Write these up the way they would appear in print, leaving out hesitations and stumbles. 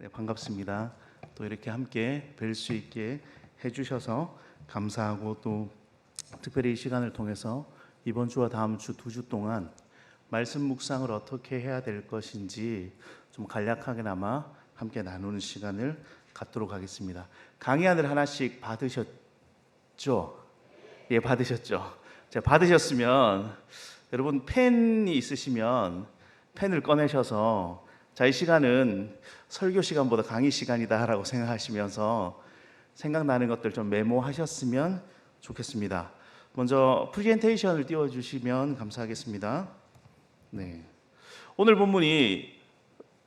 네, 반갑습니다. 또 이렇게 함께 뵐 수 있게 해주셔서 감사하고, 또 특별히 이 시간을 통해서 이번 주와 다음 주 2주 동안 말씀 묵상을 어떻게 해야 될 것인지 좀 간략하게나마 함께 나누는 시간을 갖도록 하겠습니다. 강의안을 하나씩 받으셨죠? 예, 받으셨죠? 자, 받으셨으면 여러분 펜이 있으시면 펜을 꺼내셔서, 자, 이 시간은 설교 시간보다 강의 시간이다라고 생각하시면서 생각나는 것들 좀 메모하셨으면 좋겠습니다. 먼저 프레젠테이션을 띄워주시면 감사하겠습니다. 네, 오늘 본문이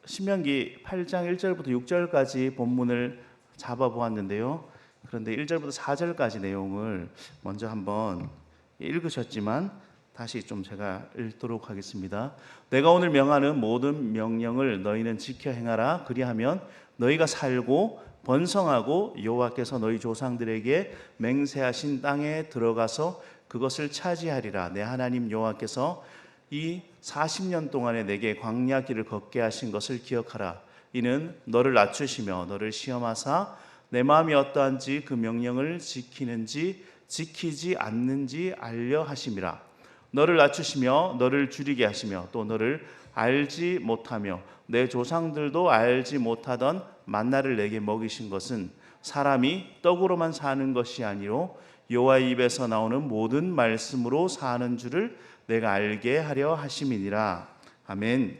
신명기 8장 1절부터 6절까지 본문을 잡아보았는데요. 그런데 1절부터 4절까지 내용을 먼저 한번 읽으셨지만 다시 좀 제가 읽도록 하겠습니다. 내가 오늘 명하는 모든 명령을 너희는 지켜 행하라. 그리하면 너희가 살고 번성하고 여호와께서 너희 조상들에게 맹세하신 땅에 들어가서 그것을 차지하리라. 내 하나님 여호와께서 이 40년 동안에 내게 광야 길을 걷게 하신 것을 기억하라. 이는 너를 낮추시며 너를 시험하사 내 마음이 어떠한지 그 명령을 지키는지 지키지 않는지 알려 하심이라. 너를 낮추시며 너를 줄이게 하시며 또 너를 알지 못하며 내 조상들도 알지 못하던 만나를 내게 먹이신 것은 사람이 떡으로만 사는 것이 아니요 여호와의 입에서 나오는 모든 말씀으로 사는 줄을 내가 알게 하려 하심이니라. 아멘.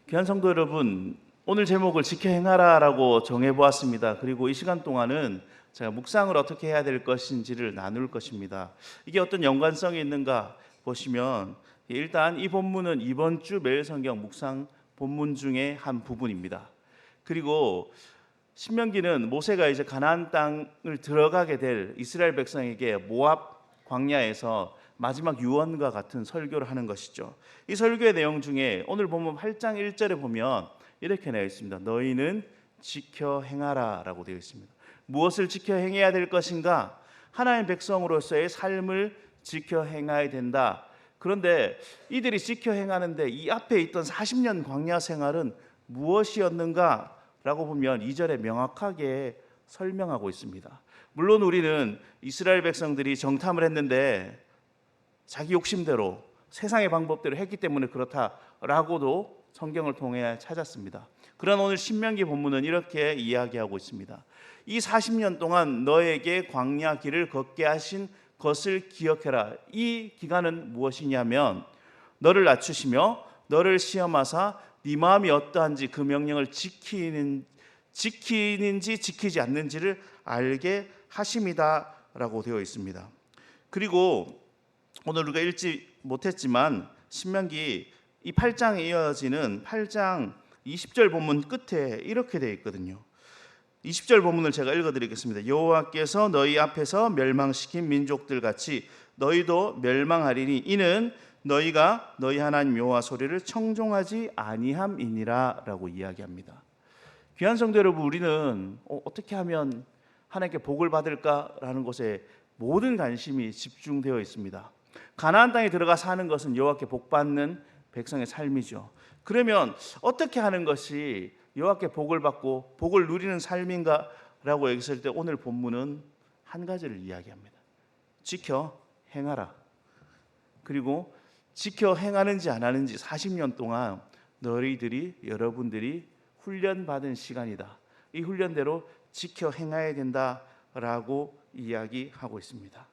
귀한 성도 여러분, 오늘 제목을 지켜 행하라라고 정해보았습니다. 그리고 이 시간 동안은 제가 묵상을 어떻게 해야 될 것인지를 나눌 것입니다. 이게 어떤 연관성이 있는가 보시면, 일단 이 본문은 이번 주 매일 성경 묵상 본문 중에 한 부분입니다. 그리고 신명기는 모세가 이제 가나안 땅을 들어가게 될 이스라엘 백성에게 모압 광야에서 마지막 유언과 같은 설교를 하는 것이죠. 이 설교의 내용 중에 오늘 본문 8장 1절에 보면 이렇게 되어 있습니다. 너희는 지켜 행하라 라고 되어 있습니다. 무엇을 지켜 행해야 될 것인가? 하나님의 백성으로서의 삶을 지켜 행해야 된다. 그런데 이들이 지켜 행하는데 이 앞에 있던 40년 광야 생활은 무엇이었는가? 라고 보면 2절에 명확하게 설명하고 있습니다. 물론 우리는 이스라엘 백성들이 정탐을 했는데 자기 욕심대로 세상의 방법대로 했기 때문에 그렇다라고도 성경을 통해 찾았습니다. 그러나 오늘 신명기 본문은 이렇게 이야기하고 있습니다. 이 40년 동안 너에게 광야 길을 걷게 하신 것을 기억해라. 이 기간은 무엇이냐면 너를 낮추시며 너를 시험하사 네 마음이 어떠한지 그 명령을 지키는지 지키지 않는지를 알게 하심이다 라고 되어 있습니다. 그리고 오늘 우리가 읽지 못했지만 신명기 이 8장에 이어지는 8장 20절 본문 끝에 이렇게 되어 있거든요. 20절 본문을 제가 읽어드리겠습니다. 여호와께서 너희 앞에서 멸망시킨 민족들 같이 너희도 멸망하리니 이는 너희가 너희 하나님 여호와 소리를 청종하지 아니함이니라 라고 이야기합니다. 귀한 성도 여러분, 우리는 어떻게 하면 하나님께 복을 받을까라는 것에 모든 관심이 집중되어 있습니다. 가나안 땅에 들어가 사는 것은 여호와께 복받는 백성의 삶이죠. 그러면 어떻게 하는 것이 여호와께 복을 받고 복을 누리는 삶인가 라고 얘기했을 때 오늘 본문은 한 가지를 이야기합니다. 지켜 행하라. 그리고 지켜 행하는지 안 하는지 40년 동안 여러분들이 훈련받은 시간이다. 이 훈련대로 지켜 행해야 된다라고 이야기하고 있습니다.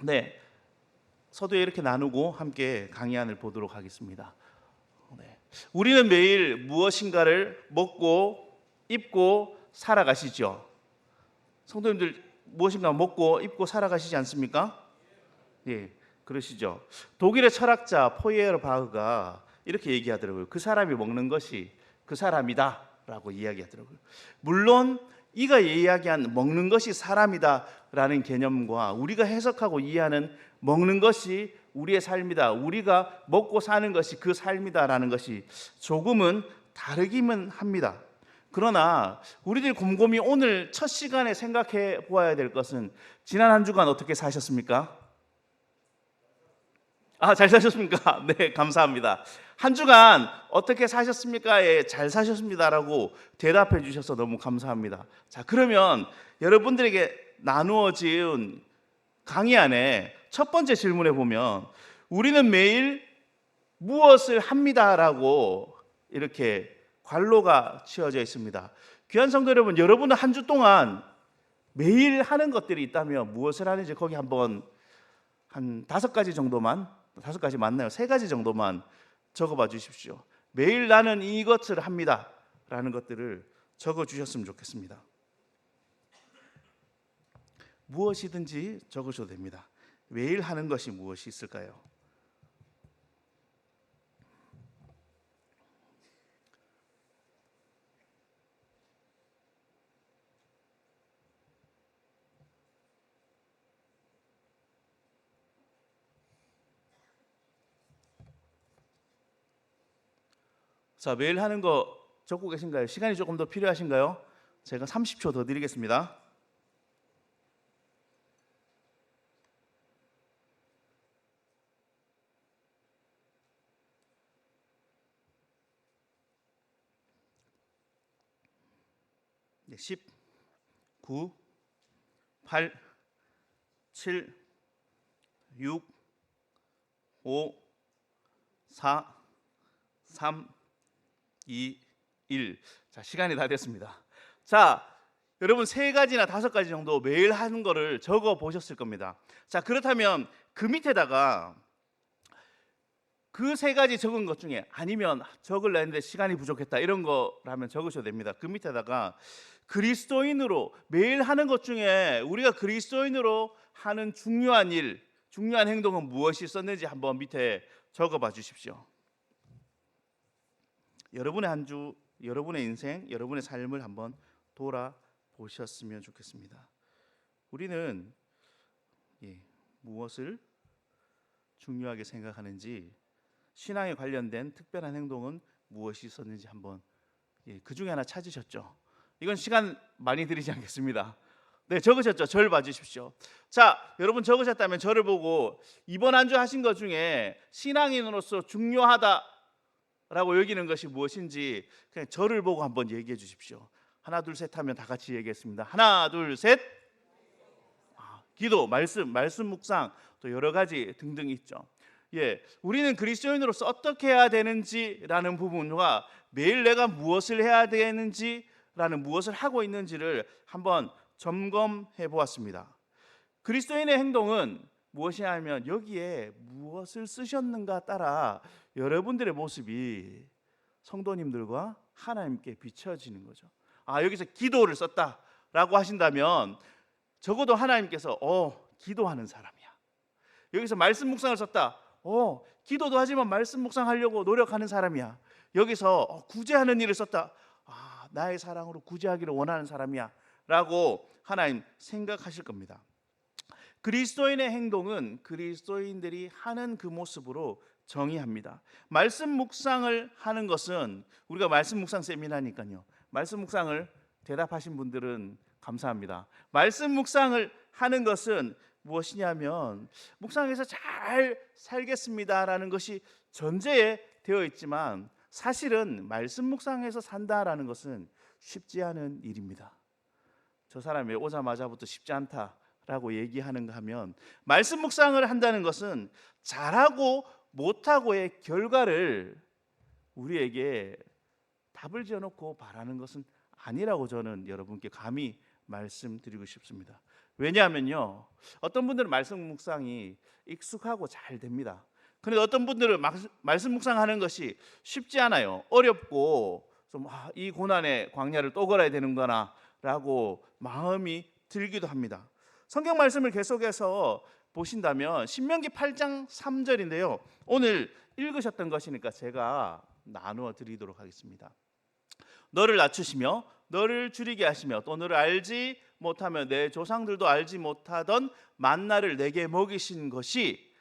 네, 서두에 이렇게 나누고 함께 강의안을 보도록 하겠습니다. 네. 우리는 매일 무엇인가를 먹고 입고 살아가시죠. 성도님들 무엇인가 먹고 입고 살아가시지 않습니까? 예, 그러시죠. 독일의 철학자 포이에르바흐가 이렇게 얘기하더라고요. 그 사람이 먹는 것이 그 사람이다 라고 이야기하더라고요. 물론 이가 이야기한 먹는 것이 사람이다 라는 개념과 우리가 해석하고 이해하는 먹는 것이 우리의 삶이다, 우리가 먹고 사는 것이 그 삶이다 라는 것이 조금은 다르기는 합니다. 그러나 우리들이 곰곰이 오늘 첫 시간에 생각해 보아야 될 것은 지난 한 주간 어떻게 사셨습니까? 잘 사셨습니까? 네, 감사합니다. 한 주간 어떻게 사셨습니까? 예, 잘 사셨습니다라고 대답해 주셔서 너무 감사합니다. 자, 그러면 여러분들에게 나누어진 강의 안에 첫 번째 질문에 보면 우리는 매일 무엇을 합니다라고 이렇게 관로가 치어져 있습니다. 귀한 성도 여러분, 여러분은 한 주 동안 매일 하는 것들이 있다면 무엇을 하는지 거기 한번 한 5가지 정도만, 5가지 맞나요? 3가지 정도만 적어봐 주십시오. 매일 나는 이것을 합니다 라는 것들을 적어 주셨으면 좋겠습니다. 무엇이든지 적으셔도 됩니다. 매일 하는 것이 무엇이 있을까요? 자, 매일 하는 거 적고 계신가요? 시간이 조금 더 필요하신가요? 제가 30초 더 드리겠습니다. 네, 10, 9, 8, 7, 6, 5, 4, 3, 2, 1. 자, 시간이 다 됐습니다. 자, 여러분 3가지나 5가지 정도 매일 하는 거를 적어 보셨을 겁니다. 자, 그렇다면 그 밑에다가 그 3가지 적은 것 중에 아니면 적을려 했는데 시간이 부족했다 이런 거라면 적으셔도 됩니다. 그 밑에다가 그리스도인으로 매일 하는 것 중에 우리가 그리스도인으로 하는 중요한 일, 중요한 행동은 무엇이 있었는지 한번 밑에 적어봐 주십시오. 여러분의 한 주, 여러분의 인생, 여러분의 삶을 한번 돌아보셨으면 좋겠습니다. 우리는 무엇을 중요하게 생각하는지, 신앙에 관련된 특별한 행동은 무엇이 있었는지 한번 그 중에 하나 찾으셨죠? 이건 시간 많이 들이지 않겠습니다. 네, 적으셨죠? 저를 봐주십시오. 자, 여러분 적으셨다면 저를 보고 이번 한 주 하신 것 중에 신앙인으로서 중요하다라고 여기는 것이 무엇인지 그냥 저를 보고 한번 얘기해 주십시오. 하나, 둘, 셋 하면 다 같이 얘기했습니다. 하나, 둘, 셋. 기도, 말씀 묵상, 또 여러 가지 등등 있죠. 우리는 그리스도인으로서 어떻게 해야 되는지라는 부분과 매일 내가 무엇을 해야 되는지라는 무엇을 하고 있는지를 한번 점검해 보았습니다. 그리스도인의 행동은 무엇이냐 하면 여기에 무엇을 쓰셨는가 따라 여러분들의 모습이 성도님들과 하나님께 비춰지는 거죠. 여기서 기도를 썼다라고 하신다면 적어도 하나님께서 기도하는 사람이야. 여기서 말씀 묵상을 썼다. 기도도 하지만 말씀 묵상하려고 노력하는 사람이야. 여기서 구제하는 일을 썼다. 나의 사랑으로 구제하기를 원하는 사람이야 라고 하나님 생각하실 겁니다. 그리스도인의 행동은 그리스도인들이 하는 그 모습으로 정의합니다. 말씀 묵상을 하는 것은 우리가 말씀 묵상 세미나니까요. 말씀 묵상을 대답하신 분들은 감사합니다. 말씀 묵상을 하는 것은 무엇이냐면 묵상해서 잘 살겠습니다라는 것이 전제에 되어 있지만 사실은 말씀 묵상해서 산다라는 것은 쉽지 않은 일입니다. 저 사람이 오자마자부터 쉽지 않다라고 얘기하는가 하면 말씀 묵상을 한다는 것은 잘하고 못하고의 결과를 우리에게 답을 지어놓고 바라는 것은 아니라고 저는 여러분께 감히 말씀드리고 싶습니다. 왜냐하면요, 어떤 분들은 말씀 묵상이 익숙하고 잘 됩니다. 그런데 어떤 분들은 말씀 묵상하는 것이 쉽지 않아요. 어렵고 좀 이 고난의 광야를 또 걸어야 되는구나 라고 마음이 들기도 합니다. 성경 말씀을 계속해서 보신다면 신명기 8장 3절인데요 오늘 읽으셨던 것이니까 제가 나누어 드리도록 하겠습니다. 너를 낮추시며 너를 줄이게 하시며 또 너를 알지 못하며 내 조상들도 알지 못하던 만나를 내게 먹이신 것이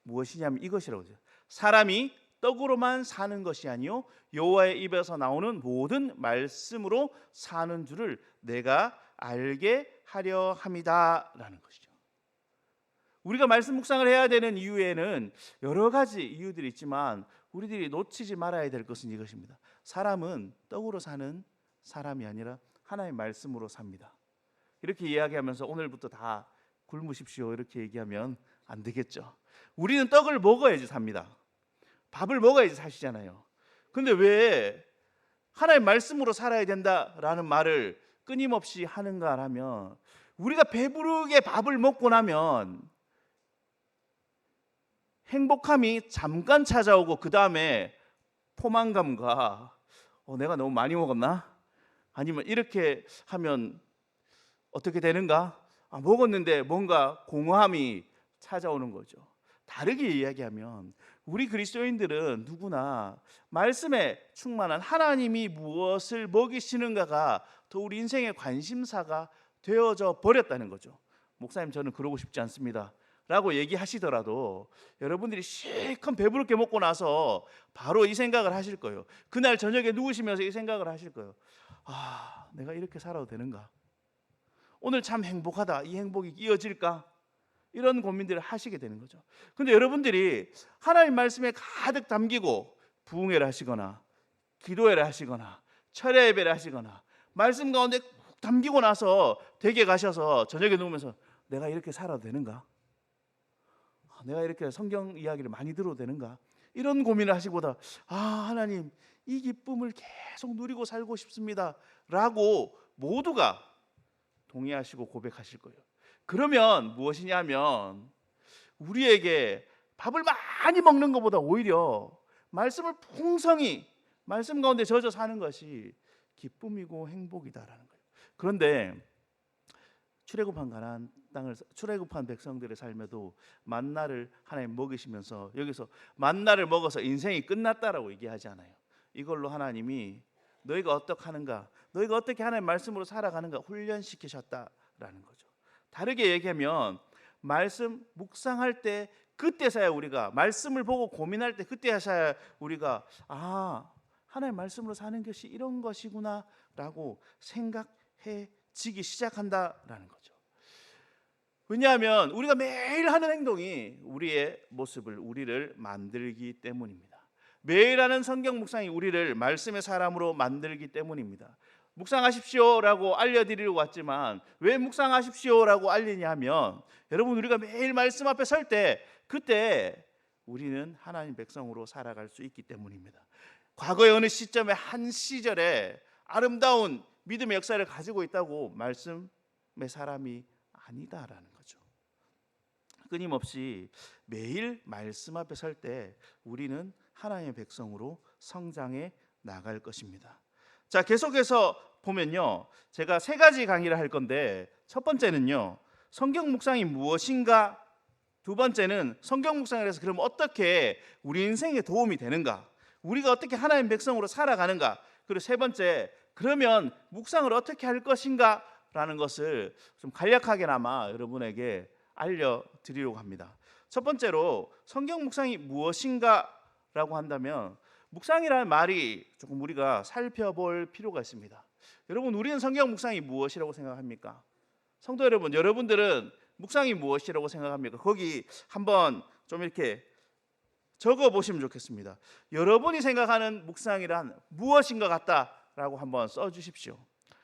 무엇이냐면 이것이라고 하죠. 사람이 떡으로만 사는 것이 아니요 여호와의 입에서 나오는 모든 말씀으로 사는 줄을 내가 알게 하려 함이다라는 것이죠. 우리가 말씀 묵상을 해야 되는 이유에는 여러 가지 이유들이 있지만 우리들이 놓치지 말아야 될 것은 이것입니다. 사람은 떡으로 사는 사람이 아니라 하나님의 말씀으로 삽니다. 이렇게 이야기하면서 오늘부터 다 굶으십시오 이렇게 얘기하면 안 되겠죠. 우리는 떡을 먹어야지 삽니다. 밥을 먹어야지 사시잖아요. 근데 왜 하나님의 말씀으로 살아야 된다라는 말을 끊임없이 하는가 하면, 우리가 배부르게 밥을 먹고 나면 행복함이 잠깐 찾아오고 그 다음에 포만감과 내가 너무 많이 먹었나? 아니면 이렇게 하면 어떻게 되는가? 먹었는데 뭔가 공허함이 찾아오는 거죠. 다르게 이야기하면 우리 그리스도인들은 누구나 말씀에 충만한 하나님이 무엇을 먹이시는가가 더 우리 인생의 관심사가 되어져 버렸다는 거죠. 목사님 저는 그러고 싶지 않습니다 라고 얘기하시더라도 여러분들이 실컷 배부르게 먹고 나서 바로 이 생각을 하실 거예요. 그날 저녁에 누우시면서 이 생각을 하실 거예요. 내가 이렇게 살아도 되는가? 오늘 참 행복하다. 이 행복이 이어질까? 이런 고민들을 하시게 되는 거죠. 근데 여러분들이 하나님 말씀에 가득 담기고 부흥회를 하시거나 기도회를 하시거나 철야 예배를 하시거나 말씀 가운데 푹 담기고 나서 댁에 가셔서 저녁에 누우면서 내가 이렇게 살아도 되는가? 내가 이렇게 성경 이야기를 많이 들어도 되는가? 이런 고민을 하시기보다 하나님 이 기쁨을 계속 누리고 살고 싶습니다 라고 모두가 동의하시고 고백하실 거예요. 그러면 무엇이냐면 우리에게 밥을 많이 먹는 것보다 오히려 말씀을 풍성히 말씀 가운데 젖어 사는 것이 기쁨이고 행복이다라는 거예요. 그런데 출애굽한 가나안 땅을 출애굽한 백성들의 삶에도 만나를 하나님 먹이시면서 여기서 만나를 먹어서 인생이 끝났다라고 얘기하지 않아요. 이걸로 하나님이 너희가 어떻게 하는가, 너희가 어떻게 하나님 말씀으로 살아가는가 훈련시키셨다라는 거죠. 다르게 얘기하면 말씀 묵상할 때 그때서야 우리가 말씀을 보고 고민할 때 그때서야 우리가 하나님 말씀으로 사는 것이 이런 것이구나라고 생각해지기 시작한다라는 거죠. 왜냐하면 우리가 매일 하는 행동이 우리의 모습을 우리를 만들기 때문입니다. 매일 하는 성경 묵상이 우리를 말씀의 사람으로 만들기 때문입니다. 묵상하십시오라고 알려드리려고 왔지만 왜 묵상하십시오라고 알리냐 하면 여러분 우리가 매일 말씀 앞에 설 때 그때 우리는 하나님 백성으로 살아갈 수 있기 때문입니다. 과거의 어느 시점에 한 시절에 아름다운 믿음의 역사를 가지고 있다고 말씀의 사람이 아니다라는 거죠. 끊임없이 매일 말씀 앞에 설 때 우리는 하나님의 백성으로 성장해 나갈 것입니다. 자, 계속해서 보면요, 제가 세 가지 강의를 할 건데 첫 번째는요, 성경 묵상이 무엇인가, 두 번째는 성경 묵상을 해서 그럼 어떻게 우리 인생에 도움이 되는가, 우리가 어떻게 하나님 백성으로 살아가는가, 그리고 세 번째, 그러면 묵상을 어떻게 할 것인가 라는 것을 좀 간략하게나마 여러분에게 알려드리려고 합니다. 첫 번째로 성경 묵상이 무엇인가 라고 한다면 묵상이라는 말이 조금 우리가 살펴볼 필요가 있습니다. 여러분, 우리는 성경 묵상이 무엇이라고 생각합니까? 성도 여러분, 여러분들은 묵상이 무엇이라고 생각합니까? 거기 한번 좀 이렇게 적어 보시면 좋겠습니다. 여러분이 생각하는 묵상이란 무엇인 것 같다라고 한번 써 주십시오.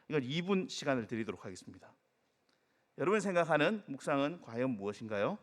이건 2분 시간을 드리도록 하겠습니다. 여러분이 생각하는 묵상은 과연 무엇인가요?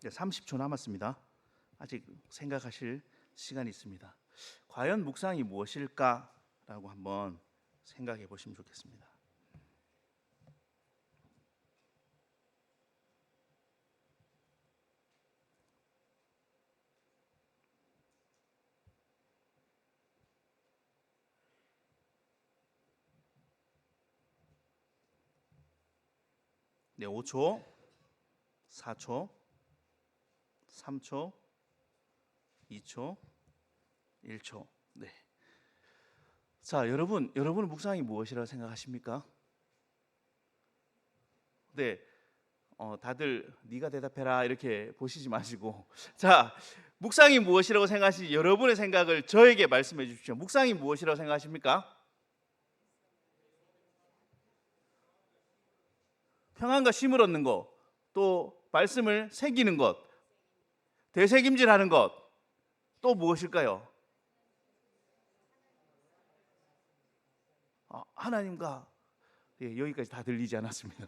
네, 30초 남았습니다. 아직 생각하실 시간이 있습니다. 과연 묵상이 무엇일까라고 한번 생각해 보시면 좋겠습니다. 네, 5초, 4초, 3초, 2초, 1초. 네. 자, 여러분은 묵상이 무엇이라고 생각하십니까? 네, 다들 네가 대답해라 이렇게 보시지 마시고, 자, 묵상이 무엇이라고 생각하시는지 여러분의 생각을 저에게 말씀해 주십시오. 묵상이 무엇이라고 생각하십니까? 평안과 쉼을 얻는 것, 또 말씀을 새기는 것, 되새김질하는 것, 또 무엇일까요? 하나님과, 예, 여기까지 다 들리지 않았습니다.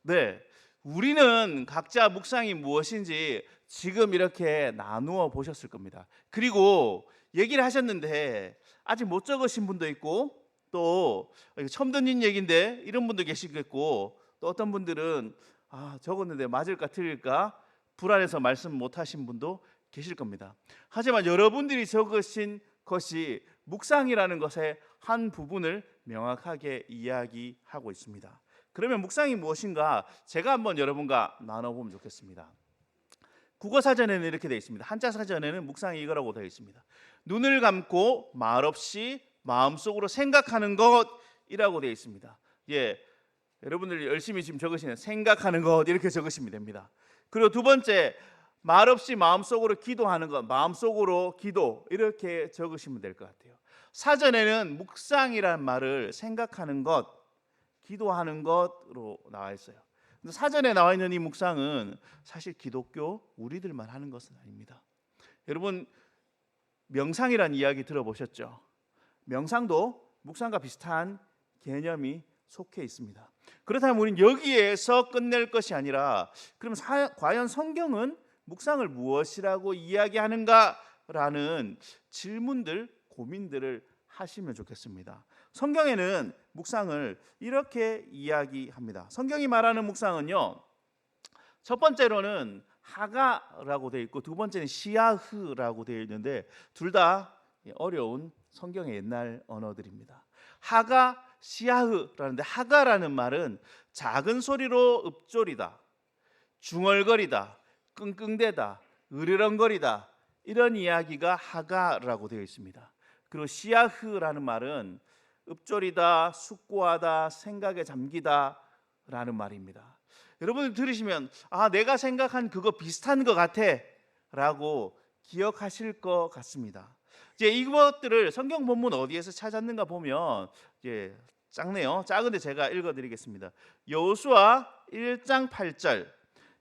네, 우리는 각자 묵상이 무엇인지 지금 이렇게 나누어 보셨을 겁니다. 그리고 얘기를 하셨는데 아직 못 적으신 분도 있고, 또 처음 듣는 얘기인데 이런 분도 계시겠고, 또 어떤 분들은 적었는데 맞을까 틀릴까 불안해서 말씀 못 하신 분도 계실 겁니다. 하지만 여러분들이 적으신 것이 묵상이라는 것의 한 부분을 명확하게 이야기하고 있습니다. 그러면 묵상이 무엇인가 제가 한번 여러분과 나눠보면 좋겠습니다. 국어사전에는 이렇게 되어 있습니다. 한자사전에는 묵상이 이거라고 되어 있습니다. 눈을 감고 말없이 마음속으로 생각하는 것이라고 되어 있습니다. 예, 여러분들 열심히 지금 적으시는 생각하는 것 이렇게 적으시면 됩니다. 그리고 두 번째, 말없이 마음속으로 기도하는 것, 마음속으로 기도 이렇게 적으시면 될 것 같아요. 사전에는 묵상이라는 말을 생각하는 것, 기도하는 것으로 나와 있어요. 근데 사전에 나와 있는 이 묵상은 사실 기독교 우리들만 하는 것은 아닙니다. 여러분, 명상이라는 이야기 들어보셨죠? 명상도 묵상과 비슷한 개념이 속해 있습니다. 그렇다면 우리는 여기에서 끝낼 것이 아니라, 그럼 과연 성경은 묵상을 무엇이라고 이야기하는가라는 질문들, 고민들을 하시면 좋겠습니다. 성경에는 묵상을 이렇게 이야기합니다. 성경이 말하는 묵상은요, 첫 번째로는 하가라고 되어 있고 두 번째는 시야흐라고 되어 있는데 둘 다 어려운 성경의 옛날 언어들입니다. 하가, 시야흐라는데, 하가라는 말은 작은 소리로 읊조리다, 중얼거리다, 끙끙대다, 으르렁거리다, 이런 이야기가 하가라고 되어 있습니다. 그리고 시야흐라는 말은 읊조리다, 숙고하다, 생각에 잠기다 라는 말입니다. 여러분들 들으시면 내가 생각한 그거 비슷한 것 같아 라고 기억하실 것 같습니다. 이제 이것들을 성경 본문 어디에서 찾았는가 보면, 작네요. 작은데 제가 읽어드리겠습니다. 여호수아 1장 8절.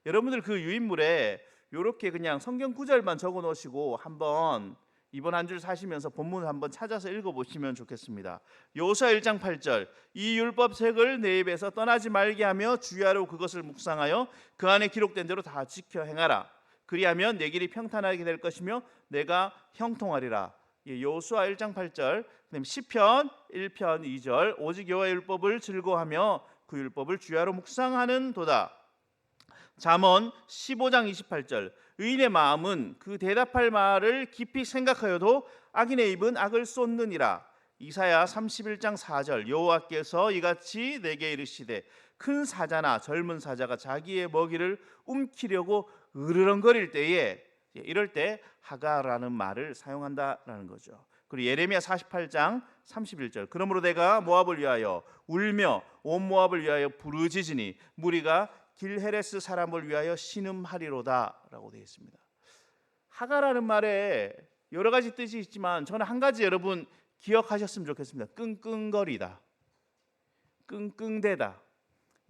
여러분들 그 유인물에 이렇게 그냥 성경 구절만 적어 놓으시고 한번 이번 한 줄 사시면서 본문을 한번 찾아서 읽어보시면 좋겠습니다. 여호수아 1장 8절. 이 율법책을 내 입에서 떠나지 말게 하며 주야로 그것을 묵상하여 그 안에 기록된 대로 다 지켜 행하라. 그리하면 내 길이 평탄하게 될 것이며 내가 형통하리라. 여호수아 1장 8절. 그다음 시편 1편 2절. 오직 여호와의 율법을 즐거워하며 그 율법을 주야로 묵상하는 도다. 잠언 15장 28절. 의인의 마음은 그 대답할 말을 깊이 생각하여도 악인의 입은 악을 쏟느니라. 이사야 31장 4절. 여호와께서 이같이 내게 이르시되 큰 사자나 젊은 사자가 자기의 먹이를 움키려고 으르렁거릴 때에, 이럴 때 하가라는 말을 사용한다라는 거죠. 그리고 예레미야 48장 31절. 그러므로 내가 모압을 위하여 울며 온 모압을 위하여 부르짖으니 무리가 길헤레스 사람을 위하여 신음하리로다 라고 되어 있습니다. 하가라는 말에 여러 가지 뜻이 있지만 저는 한 가지 여러분 기억하셨으면 좋겠습니다. 끙끙거리다, 끙끙대다.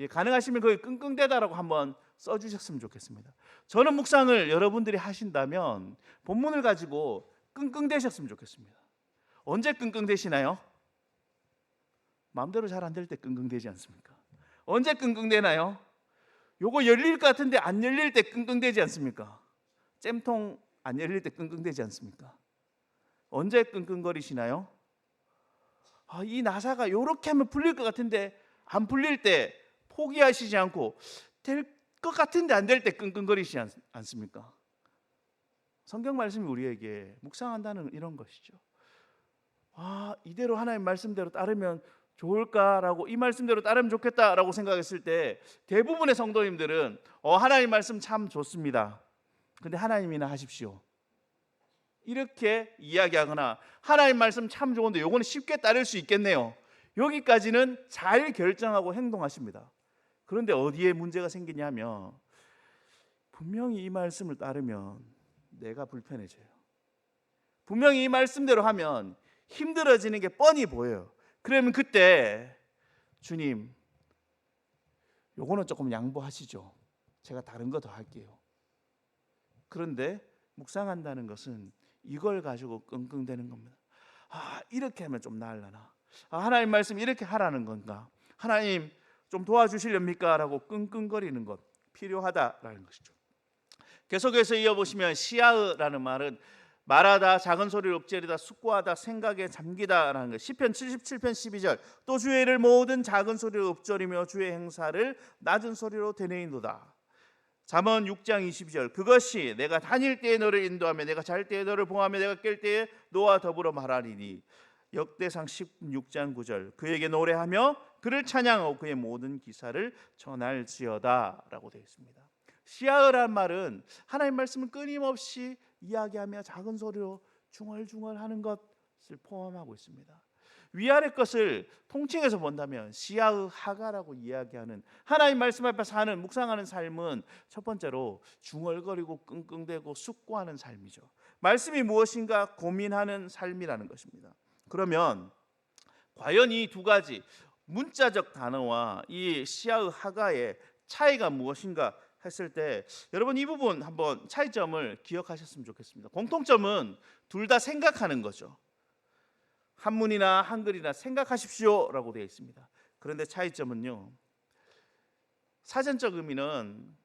가능하시면 거기 끙끙대다라고 한번 써주셨으면 좋겠습니다. 저는 묵상을 여러분들이 하신다면 본문을 가지고 끙끙대셨으면 좋겠습니다. 언제 끙끙대시나요? 마음대로 잘 안 될 때 끙끙대지 않습니까? 언제 끙끙대나요? 요거 열릴 것 같은데 안 열릴 때 끙끙대지 않습니까? 잼통 안 열릴 때 끙끙대지 않습니까? 언제 끙끙거리시나요? 이 나사가 요렇게 하면 풀릴 것 같은데 안 풀릴 때 포기하시지 않고 될 것 같은데 안 될 때 끙끙거리시지 않습니까? 성경 말씀이 우리에게 묵상한다는 이런 것이죠. 이대로 하나님 말씀대로 따르면 좋을까라고 이 말씀대로 따르면 좋겠다라고 생각했을 때 대부분의 성도님들은 하나님 말씀 참 좋습니다. 근데 하나님이나 하십시오. 이렇게 이야기하거나 하나님 말씀 참 좋은데 요거는 쉽게 따를 수 있겠네요. 여기까지는 잘 결정하고 행동하십니다. 그런데 어디에 문제가 생기냐면 분명히 이 말씀을 따르면 내가 불편해져요. 분명히 이 말씀대로 하면 힘들어지는 게 뻔히 보여요. 그러면 그때 주님 요거는 조금 양보하시죠. 제가 다른 거 더 할게요. 그런데 묵상한다는 것은 이걸 가지고 끙끙대는 겁니다. 이렇게 하면 좀 나으려나? 하나님 말씀 이렇게 하라는 건가? 하나님 좀 도와주시렵니까? 라고 끙끙거리는 것 필요하다라는 것이죠. 계속해서 이어보시면 시야으라는 말은 말하다, 작은 소리를 읊조리다, 숙고하다, 생각에 잠기다라는 것. 시편 77편 12절 또 주의 일을 모든 작은 소리로 읊조리며 주의 행사를 낮은 소리로 되뇌이도다. 잠언 6장 22절 그것이 내가 다닐 때에 너를 인도하며 내가 잘 때에 너를 보호하며 내가 깰 때에 너와 더불어 말하리니. 역대상 16장 9절 그에게 노래하며 그를 찬양하고 그의 모든 기사를 전할지어다 라고 되어 있습니다. 시야으란 말은 하나님 말씀을 끊임없이 이야기하며 작은 소리로 중얼중얼하는 것을 포함하고 있습니다. 위아래 것을 통칭해서 본다면 시야의 하가라고 이야기하는 하나님 말씀 앞에 사는 묵상하는 삶은 첫 번째로 중얼거리고 끙끙대고 숙고하는 삶이죠. 말씀이 무엇인가 고민하는 삶이라는 것입니다. 그러면 과연 이 두 가지 문자적 단어와 이 시야의 하가의 차이가 무엇인가 했을 때 여러분 이 부분 한번 차이점을 기억하셨으면 좋겠습니다. 공통점은 둘 다 생각하는 거죠. 한문이나 한글이나 생각하십시오라고 되어 있습니다. 그런데 차이점은요. 사전적 의미는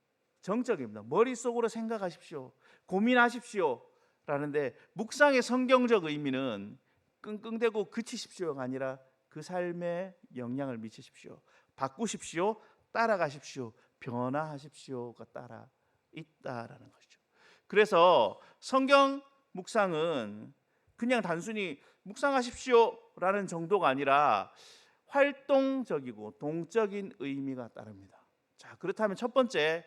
정적입니다. 머릿속으로 생각하십시오. 고민하십시오 라는데 묵상의 성경적 의미는 끙끙대고 그치십시오가 아니라 그 삶에 영향을 미치십시오. 바꾸십시오. 따라가십시오. 변화하십시오가 따라 있다라는 것이죠. 그래서 성경 묵상은 그냥 단순히 묵상하십시오라는 정도가 아니라 활동적이고 동적인 의미가 따릅니다. 자, 그렇다면 첫 번째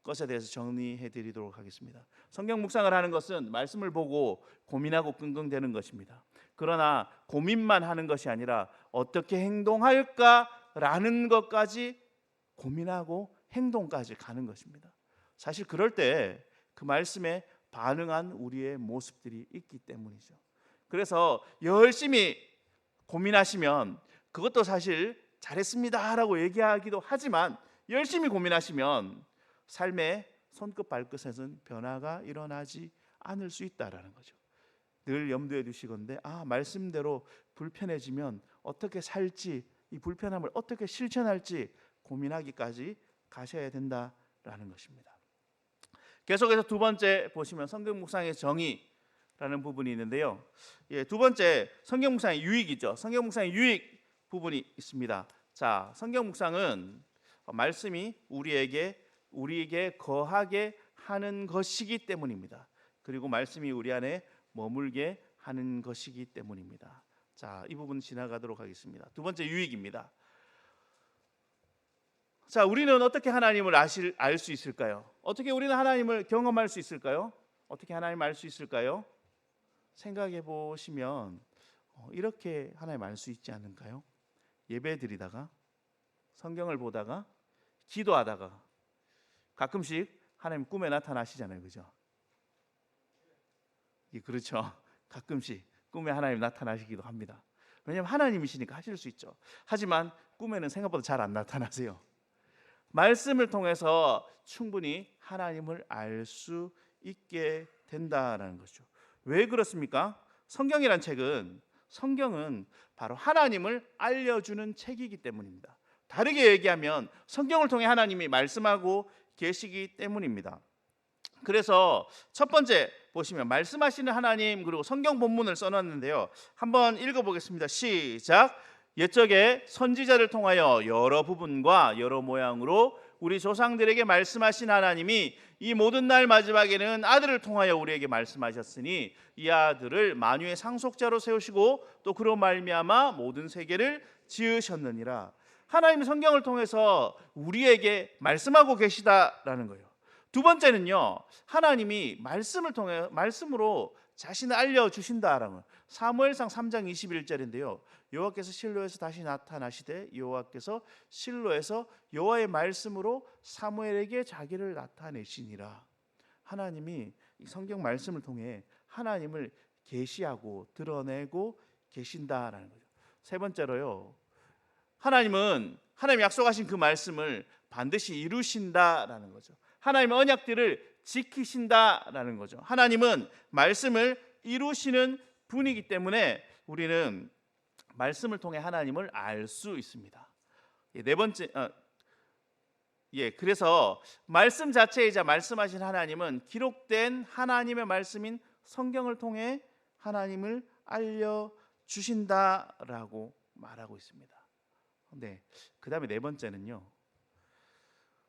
것에 대해서 정리해 드리도록 하겠습니다. 성경 묵상을 하는 것은 말씀을 보고 고민하고 끙끙대는 것입니다. 그러나 고민만 하는 것이 아니라 어떻게 행동할까라는 것까지 고민하고 행동까지 가는 것입니다. 사실 그럴 때 그 말씀에 반응한 우리의 모습들이 있기 때문이죠. 그래서 열심히 고민하시면 그것도 사실 잘했습니다라고 얘기하기도 하지만 열심히 고민하시면 삶의 손끝 발끝에서는 변화가 일어나지 않을 수 있다라는 거죠. 늘 염두에 두시건대 말씀대로 불편해지면 어떻게 살지, 이 불편함을 어떻게 실천할지 고민하기까지 가셔야 된다라는 것입니다. 계속해서 두 번째 보시면 성경 묵상의 정의라는 부분이 있는데요. 두 번째 성경 묵상의 유익이죠. 성경 묵상의 유익 부분이 있습니다. 자, 성경 묵상은 말씀이 우리에게 거하게 하는 것이기 때문입니다. 그리고 말씀이 우리 안에 머물게 하는 것이기 때문입니다. 자, 이 부분 지나가도록 하겠습니다. 두 번째 유익입니다. 자, 우리는 어떻게 하나님을 알 수 있을까요? 어떻게 우리는 하나님을 경험할 수 있을까요? 어떻게 하나님을 알 수 있을까요? 생각해 보시면 이렇게 하나님 알 수 있지 않을까요? 예배 드리다가 성경을 보다가 기도하다가 가끔씩 하나님 꿈에 나타나시잖아요. 그죠? 그렇죠. 가끔씩 꿈에 하나님 나타나시기도 합니다. 왜냐하면 하나님이시니까 하실 수 있죠. 하지만 꿈에는 생각보다 잘 안 나타나세요. 말씀을 통해서 충분히 하나님을 알 수 있게 된다라는 것이죠. 왜 그렇습니까? 성경은 바로 하나님을 알려주는 책이기 때문입니다. 다르게 얘기하면 성경을 통해 하나님이 말씀하고 계시기 때문입니다. 그래서 첫 번째 보시면 말씀하시는 하나님, 그리고 성경 본문을 써놨는데요. 한번 읽어보겠습니다. 시작. 옛적에 선지자를 통하여 여러 부분과 여러 모양으로 우리 조상들에게 말씀하신 하나님이 이 모든 날 마지막에는 아들을 통하여 우리에게 말씀하셨으니 이 아들을 만유의 상속자로 세우시고 또 그로 말미암아 모든 세계를 지으셨느니라. 하나님 성경을 통해서 우리에게 말씀하고 계시다라는 거예요. 두 번째는요, 하나님이 말씀을 통해 말씀으로 자신을 알려 주신다라는 거예요. 사무엘상 3장 21절인데요. 여호와께서 실로에서 다시 나타나시되 여호와께서 실로에서 여호와의 말씀으로 사무엘에게 자기를 나타내시니라. 하나님이 이 성경 말씀을 통해 하나님을 계시하고 드러내고 계신다라는 거죠. 세 번째로요, 하나님은 하나님 약속하신 그 말씀을 반드시 이루신다라는 거죠. 하나님의 언약들을 지키신다라는 거죠. 하나님은 말씀을 이루시는 분이기 때문에 우리는 말씀을 통해 하나님을 알 수 있습니다. 네 번째, 그래서 말씀 자체이자 말씀하신 하나님은 기록된 하나님의 말씀인 성경을 통해 하나님을 알려 주신다라고 말하고 있습니다. 네, 그 다음에 네 번째는요,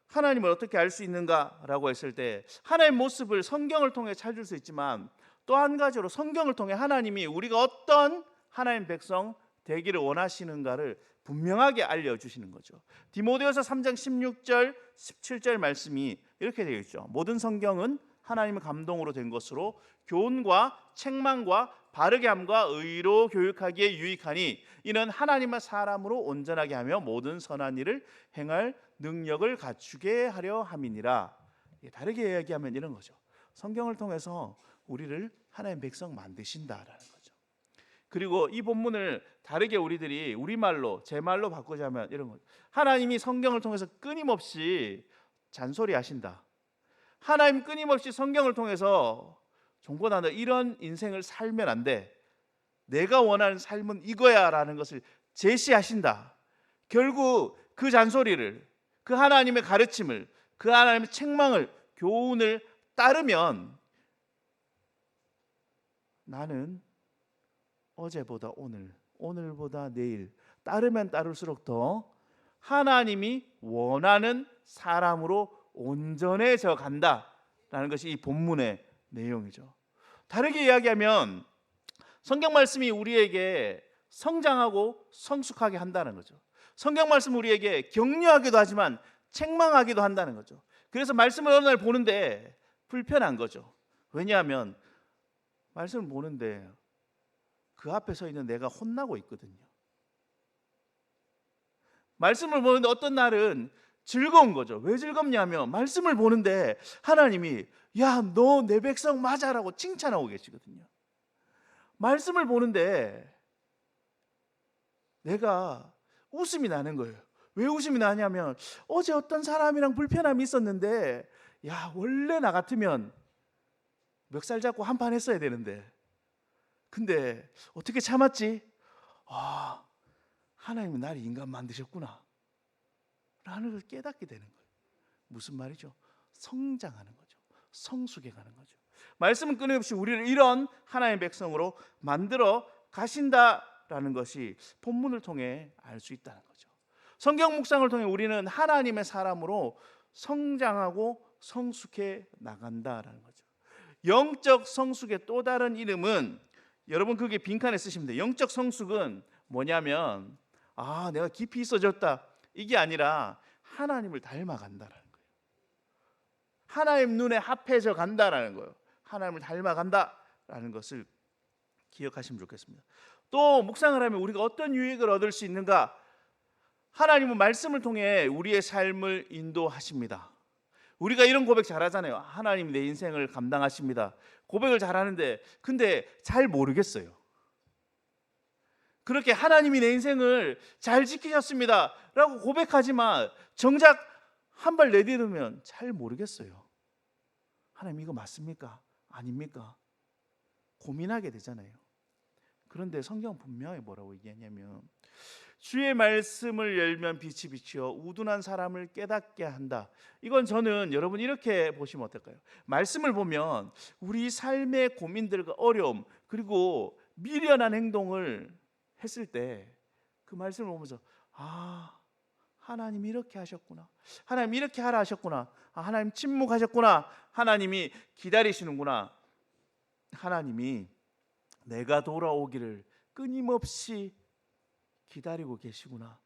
하나님을 어떻게 알 수 있는가라고 했을 때 하나님의 모습을 성경을 통해 찾을 수 있지만 또 한 가지로 성경을 통해 하나님이 우리가 어떤 하나님 백성 되기를 원하시는가를 분명하게 알려주시는 거죠. 디모데후서 3장 16절 17절 말씀이 이렇게 되어 있죠. 모든 성경은 하나님의 감동으로 된 것으로 교훈과 책망과 바르게 함과 의로 교육하기에 유익하니 이는 하나님의 사람으로 온전하게 하며 모든 선한 일을 행할 능력을 갖추게 하려 함이니라. 다르게 이야기하면 이런 거죠. 성경을 통해서 우리를 하나님의 백성 만드신다라는 거죠. 그리고 이 본문을 다르게 우리들이 우리말로 제 말로 바꾸자면 이런 거죠. 하나님이 성경을 통해서 끊임없이 잔소리하신다. 하나님 끊임없이 성경을 통해서 종보다 너 이런 인생을 살면 안 돼. 내가 원하는 삶은 이거야 라는 것을 제시하신다. 결국 그 잔소리를, 그 하나님의 가르침을, 그 하나님의 책망을, 교훈을 따르면 나는 어제보다 오늘, 오늘보다 내일 따르면 따를수록 더 하나님이 원하는 사람으로 온전해져 간다라는 것이 이 본문의 내용이죠. 다르게 이야기하면 성경 말씀이 우리에게 성장하고 성숙하게 한다는 거죠. 성경 말씀 우리에게 격려하기도 하지만 책망하기도 한다는 거죠. 그래서 말씀을 어느 날 보는데 불편한 거죠. 왜냐하면 말씀을 보는데 그 앞에 서 있는 내가 혼나고 있거든요. 말씀을 보는데 어떤 날은 즐거운 거죠. 왜 즐겁냐면 말씀을 보는데 하나님이 야, 너 내 백성 맞아라고 칭찬하고 계시거든요. 말씀을 보는데 내가 웃음이 나는 거예요. 왜 웃음이 나냐면 어제 어떤 사람이랑 불편함이 있었는데 야, 원래 나 같으면 멱살 잡고 한판 했어야 되는데 근데 어떻게 참았지? 아, 하나님은 나를 인간 만드셨구나 라는 걸 깨닫게 되는 거예요. 무슨 말이죠? 성장하는 거죠. 성숙해 가는 거죠. 말씀은 끊임없이 우리를 이런 하나님의 백성으로 만들어 가신다라는 것이 본문을 통해 알 수 있다는 거죠. 성경 묵상을 통해 우리는 하나님의 사람으로 성장하고 성숙해 나간다라는 거죠. 영적 성숙의 또 다른 이름은 여러분 그게 빈칸에 쓰시면 돼요. 영적 성숙은 뭐냐면 내가 깊이 있어졌다 이게 아니라 하나님을 닮아간다라는 거예요. 하나님 눈에 합해져 간다라는 거예요. 하나님을 닮아간다라는 것을 기억하시면 좋겠습니다. 또 묵상을 하면 우리가 어떤 유익을 얻을 수 있는가? 하나님은 말씀을 통해 우리의 삶을 인도하십니다. 우리가 이런 고백 잘하잖아요. 하나님 내 인생을 감당하십니다. 고백을 잘하는데 근데 잘 모르겠어요. 그렇게 하나님이 내 인생을 잘 지키셨습니다 라고 고백하지만 정작 한 발 내디디면 잘 모르겠어요. 하나님 이거 맞습니까? 아닙니까? 고민하게 되잖아요. 그런데 성경 분명히 뭐라고 얘기하냐면 주의 말씀을 열면 빛이 비치어 우둔한 사람을 깨닫게 한다. 이건 저는 여러분 이렇게 보시면 어떨까요? 말씀을 보면 우리 삶의 고민들과 어려움 그리고 미련한 행동을 했을 때 그 말씀을 보면서 하나님이 이렇게 하셨구나. 하나님 이렇게 하라 하셨구나. 하나님 침묵하셨구나. 하나님이 기다리시는구나. 하나님이 내가 돌아오기를 끊임없이 기다리고 계시구나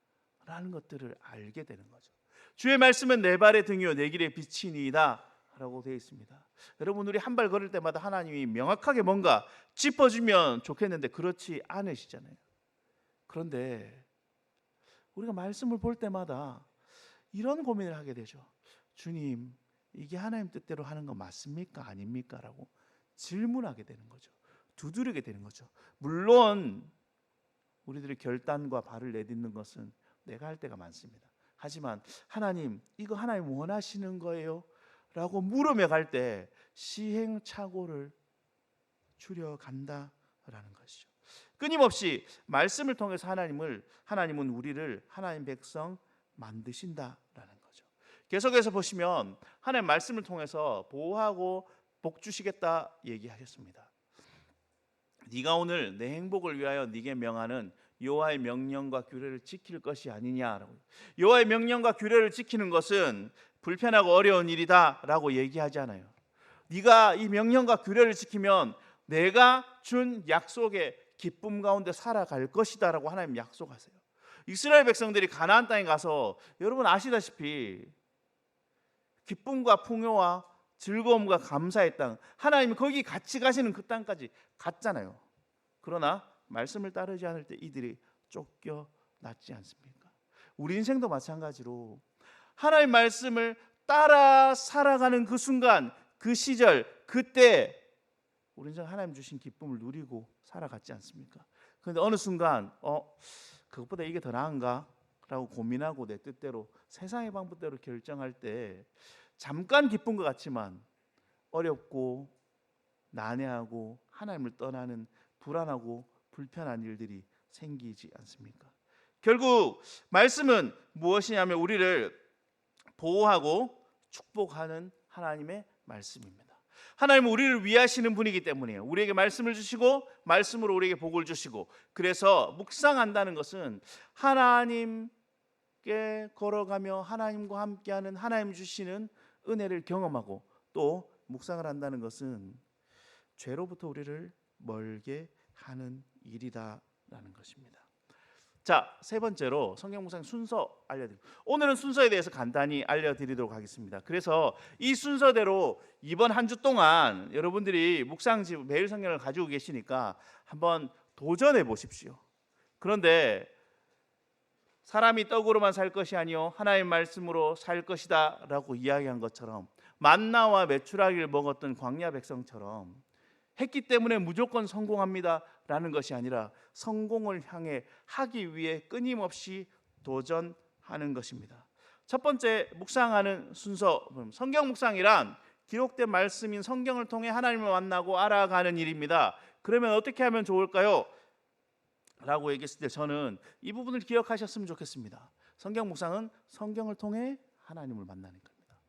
라는 것들을 알게 되는 거죠. 주의 말씀은 내 발의 등이요 내 길의 빛이니이다 라고 되어 있습니다. 여러분, 우리 한 발 걸을 때마다 하나님이 명확하게 뭔가 짚어주면 좋겠는데 그렇지 않으시잖아요. 그런데 우리가 말씀을 볼 때마다 이런 고민을 하게 되죠. 주님, 이게 하나님 뜻대로 하는 거 맞습니까? 아닙니까? 라고 질문하게 되는 거죠. 두드리게 되는 거죠. 물론 우리들의 결단과 발을 내딛는 것은 내가 할 때가 많습니다. 하지만 하나님, 이거 하나님 원하시는 거예요? 라고 물으며 갈 때 시행착오를 줄여간다라는 것이죠. 끊임없이 말씀을 통해서 하나님은 우리를 하나님 백성 만드신다라는 거죠. 계속해서 보시면 하나님 말씀을 통해서 보호하고 복 주시겠다 얘기하셨습니다. 네가 오늘 내 행복을 위하여 네게 명하는 여호와의 명령과 규례를 지킬 것이 아니냐라고. 여호와의 명령과 규례를 지키는 것은 불편하고 어려운 일이다라고 얘기하지 않아요. 네가 이 명령과 규례를 지키면 내가 준 약속의 기쁨 가운데 살아갈 것이다라고 하나님 약속하세요. 이스라엘 백성들이 가나안 땅에 가서 여러분 아시다시피 기쁨과 풍요와 즐거움과 감사의 땅, 하나님이 거기 같이 가시는 그 땅까지 갔잖아요. 그러나 말씀을 따르지 않을 때 이들이 쫓겨났지 않습니까? 우리 인생도 마찬가지로 하나님 말씀을 따라 살아가는 그 순간, 그 시절, 그때 우리 인생 하나님 주신 기쁨을 누리고 살아갔지 않습니까? 그런데 어느 순간 그것보다 이게 더 나은가? 라고 고민하고 내 뜻대로 세상의 방법대로 결정할 때 잠깐 기쁜 것 같지만 어렵고 난해하고 하나님을 떠나는 불안하고 불편한 일들이 생기지 않습니까? 결국 말씀은 무엇이냐면 우리를 보호하고 축복하는 하나님의 말씀입니다. 하나님은 우리를 위하시는 분이기 때문이에요. 우리에게 말씀을 주시고 말씀으로 우리에게 복을 주시고, 그래서 묵상한다는 것은 하나님께 걸어가며 하나님과 함께하는 하나님 주시는 은혜를 경험하고, 또 묵상을 한다는 것은 죄로부터 우리를 멀게 하는 일이다라는 것입니다. 자, 세 번째로 성경 묵상 순서 알려드립니다. 오늘은 순서에 대해서 간단히 알려드리도록 하겠습니다. 그래서 이 순서대로 이번 한 주 동안 여러분들이 묵상집 매일 성경을 가지고 계시니까 한번 도전해 보십시오. 그런데 사람이 떡으로만 살 것이 아니요 하나님의 말씀으로 살 것이다 라고 이야기한 것처럼, 만나와 메추라기를 먹었던 광야 백성처럼 했기 때문에 무조건 성공합니다 라는 것이 아니라 성공을 향해 하기 위해 끊임없이 도전하는 것입니다. 첫 번째 묵상하는 순서, 성경 묵상이란 기록된 말씀인 성경을 통해 하나님을 만나고 알아가는 일입니다. 그러면 어떻게 하면 좋을까요? 라고 얘기했을 때 저는 이 부분을 기억하셨으면 좋겠습니다. 성경 묵상은 성경을 통해 하나님을 만나는 겁니다.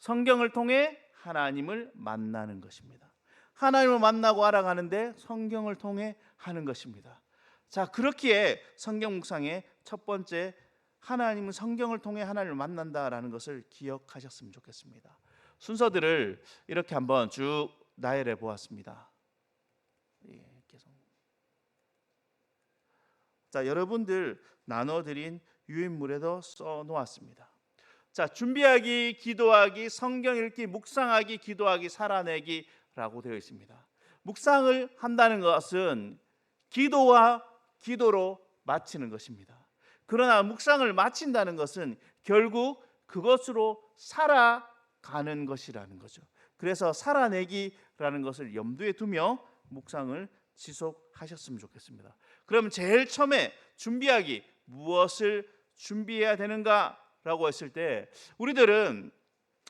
성경을 통해 하나님을 만나는 것입니다. 하나님을 만나고 알아가는데 성경을 통해 하는 것입니다. 자, 그렇기에 성경 묵상의 첫 번째, 하나님은 성경을 통해 하나님을 만난다라는 것을 기억하셨으면 좋겠습니다. 순서들을 이렇게 한번 쭉 나열해 보았습니다. 자, 여러분들 나눠드린 유인물에도 써놓았습니다. 자, 준비하기, 기도하기, 성경 읽기, 묵상하기, 기도하기, 살아내기 라고 되어 있습니다. 묵상을 한다는 것은 기도와 기도로 마치는 것입니다. 그러나 묵상을 마친다는 것은 결국 그것으로 살아가는 것이라는 거죠. 그래서 살아내기라는 것을 염두에 두며 묵상을 지속하셨으면 좋겠습니다. 그럼 제일 처음에 준비하기, 무엇을 준비해야 되는가라고 했을 때 우리들은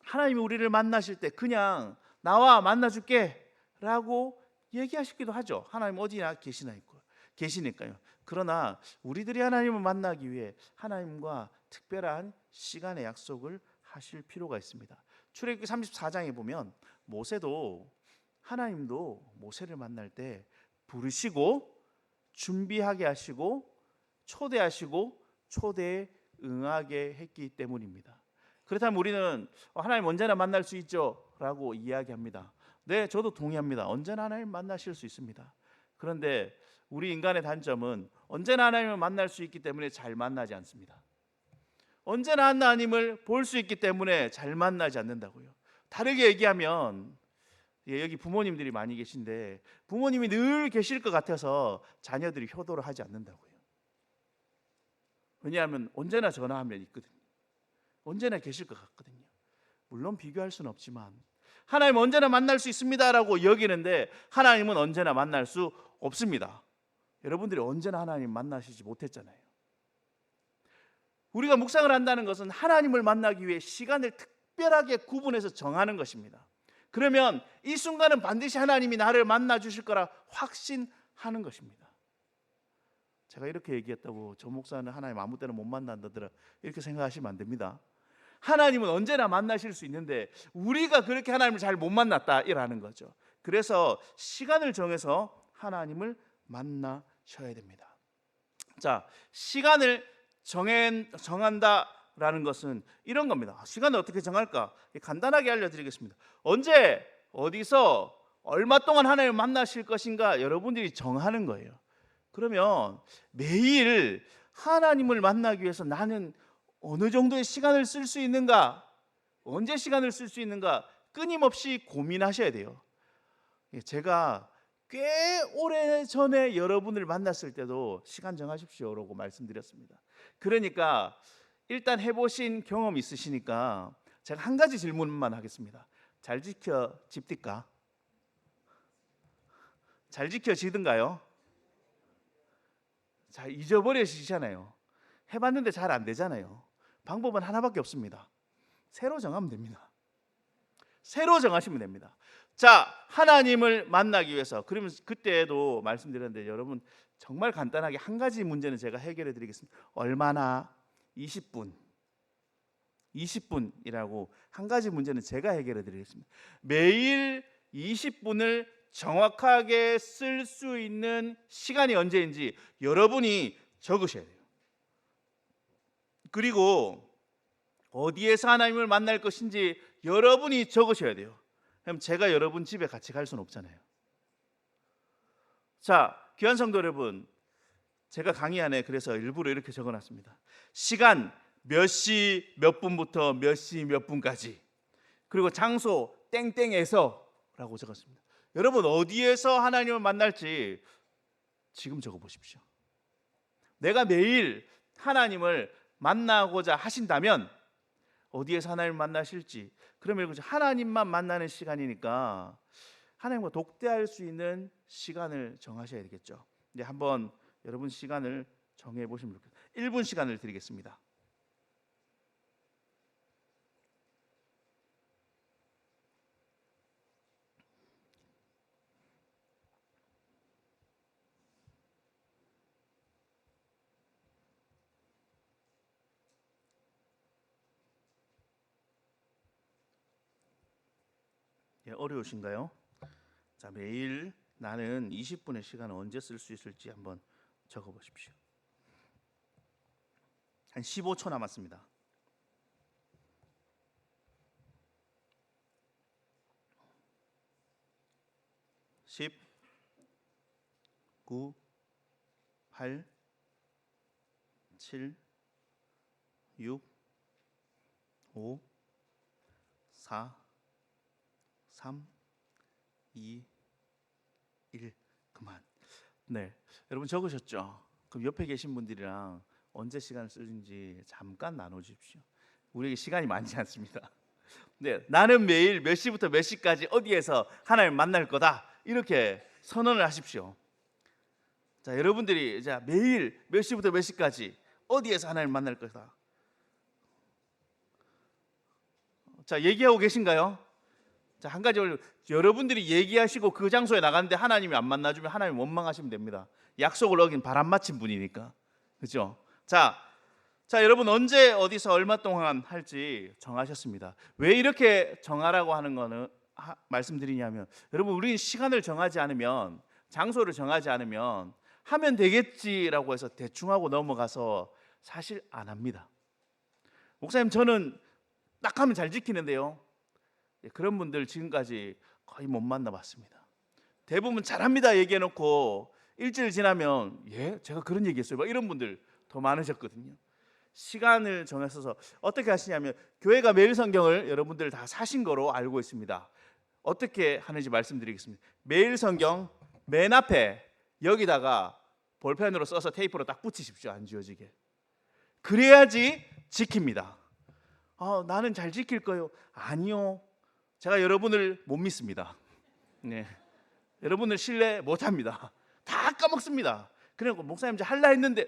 하나님이 우리를 만나실 때 그냥 나와 만나줄게 라고 얘기하시기도 하죠. 하나님 어디나 계시니까요. 그러나 우리들이 하나님을 만나기 위해 하나님과 특별한 시간의 약속을 하실 필요가 있습니다. 출애굽기 34장에 보면 모세도 하나님도 모세를 만날 때 부르시고 준비하게 하시고 초대하시고 초대의 응하게 했기 때문입니다. 그렇다면 우리는 하나님 언제나 만날 수 있죠 라고 이야기합니다. 네, 저도 동의합니다. 언제나 하나님 만나실 수 있습니다. 그런데 우리 인간의 단점은 언제나 하나님을 만날 수 있기 때문에 잘 만나지 않습니다. 언제나 하나님을 볼 수 있기 때문에 잘 만나지 않는다고요. 다르게 얘기하면, 여기 부모님들이 많이 계신데 부모님이 늘 계실 것 같아서 자녀들이 효도를 하지 않는다고요. 왜냐하면 언제나 전화하면 있거든요. 언제나 계실 것 같거든요. 물론 비교할 수는 없지만 하나님 언제나 만날 수 있습니다라고 여기는데 하나님은 언제나 만날 수 없습니다. 여러분들이 언제나 하나님 만나시지 못했잖아요. 우리가 묵상을 한다는 것은 하나님을 만나기 위해 시간을 특별하게 구분해서 정하는 것입니다. 그러면 이 순간은 반드시 하나님이 나를 만나 주실 거라 확신하는 것입니다. 제가 이렇게 얘기했다고 저 목사는 하나님 아무 때나 못 만난다더라 이렇게 생각하시면 안 됩니다. 하나님은 언제나 만나실 수 있는데 우리가 그렇게 하나님을 잘 못 만났다 이라는 거죠. 그래서 시간을 정해서 하나님을 만나셔야 됩니다. 자, 시간을 정한다라는 것은 이런 겁니다. 시간을 어떻게 정할까? 간단하게 알려드리겠습니다. 언제, 어디서, 얼마 동안 하나님을 만나실 것인가 여러분들이 정하는 거예요. 그러면 매일 하나님을 만나기 위해서 나는 어느 정도의 시간을 쓸 수 있는가, 언제 시간을 쓸 수 있는가 끊임없이 고민하셔야 돼요. 제가 꽤 오래전에 여러분을 만났을 때도 시간 정하십시오라고 말씀드렸습니다. 그러니까 일단 해보신 경험 있으시니까 제가 한 가지 질문만 하겠습니다. 잘 지켜집니까? 잘 지켜지든가요? 잘 잊어버리시잖아요. 해봤는데 잘 안 되잖아요. 방법은 하나밖에 없습니다. 새로 정하면 됩니다. 새로 정하시면 됩니다. 자, 하나님을 만나기 위해서, 그러면 그때도 말씀드렸는데 여러분 정말 간단하게 한 가지 문제는 제가 해결해 드리겠습니다. 얼마나? 20분이라고 한 가지 문제는 제가 해결해 드리겠습니다. 매일 20분을 정확하게 쓸 수 있는 시간이 언제인지 여러분이 적으셔야 돼요. 그리고 어디에서 하나님을 만날 것인지 여러분이 적으셔야 돼요. 그럼 제가 여러분 집에 같이 갈 수는 없잖아요. 자, 귀한 성도 여러분, 제가 강의 안에 그래서 일부러 이렇게 적어놨습니다. 시간 몇 시 몇 분부터 몇 시 몇 분까지, 그리고 장소 땡땡에서 라고 적었습니다. 여러분 어디에서 하나님을 만날지 지금 적어보십시오. 내가 매일 하나님을 만나고자 하신다면 어디에서 하나님을 만나실지, 그러면 하나님만 만나는 시간이니까 하나님과 독대할 수 있는 시간을 정하셔야 되겠죠. 이제 한번 여러분 시간을 정해 보시면 좋겠습니다. 1분 시간을 드리겠습니다. 예, 어려우신가요? 자, 매일 나는 20분의 시간을 언제 쓸 수 있을지 한번 적어 보십시오. 한 15초 남았습니다. 10, 9, 8, 7, 6, 5, 4, 3, 2, 1. 그만. 네, 여러분 적으셨죠? 그럼 옆에 계신 분들이랑 언제 시간을 쓰는지 잠깐 나눠주십시오. 우리에게 시간이 많지 않습니다. 네, 나는 매일 몇 시부터 몇 시까지 어디에서 하나님 만날 거다, 이렇게 선언을 하십시오. 자, 여러분들이 이제 매일 몇 시부터 몇 시까지 어디에서 하나님 만날 거다. 자, 얘기하고 계신가요? 자, 한 가지 여러분들이 얘기하시고 그 장소에 나갔는데 하나님이 안 만나주면 하나님 원망하시면 됩니다. 약속을 어긴 바람 맞힌 분이니까. 그렇죠? 자, 여러분 언제 어디서 얼마 동안 할지 정하셨습니다. 왜 이렇게 정하라고 하는 거는 말씀드리냐면, 여러분 우리는 시간을 정하지 않으면, 장소를 정하지 않으면 하면 되겠지라고 해서 대충 하고 넘어가서 사실 안 합니다. 목사님 저는 딱 하면 잘 지키는데요. 그런 분들 지금까지 거의 못 만나봤습니다. 대부분 잘합니다 얘기해놓고 일주일 지나면 제가 그런 얘기했어요 막 이런 분들 더 많으셨거든요. 시간을 정해서 어떻게 하시냐면, 교회가 매일 성경을 여러분들 다 사신 거로 알고 있습니다. 어떻게 하는지 말씀드리겠습니다. 매일 성경 맨 앞에 여기다가 볼펜으로 써서 테이프로 딱 붙이십시오. 안 지워지게. 그래야지 지킵니다. 나는 잘 지킬 거요. 아니요, 제가 여러분을 못 믿습니다. 네, 여러분을 신뢰 못합니다. 다 까먹습니다. 그래서 목사님 이제 할라 했는데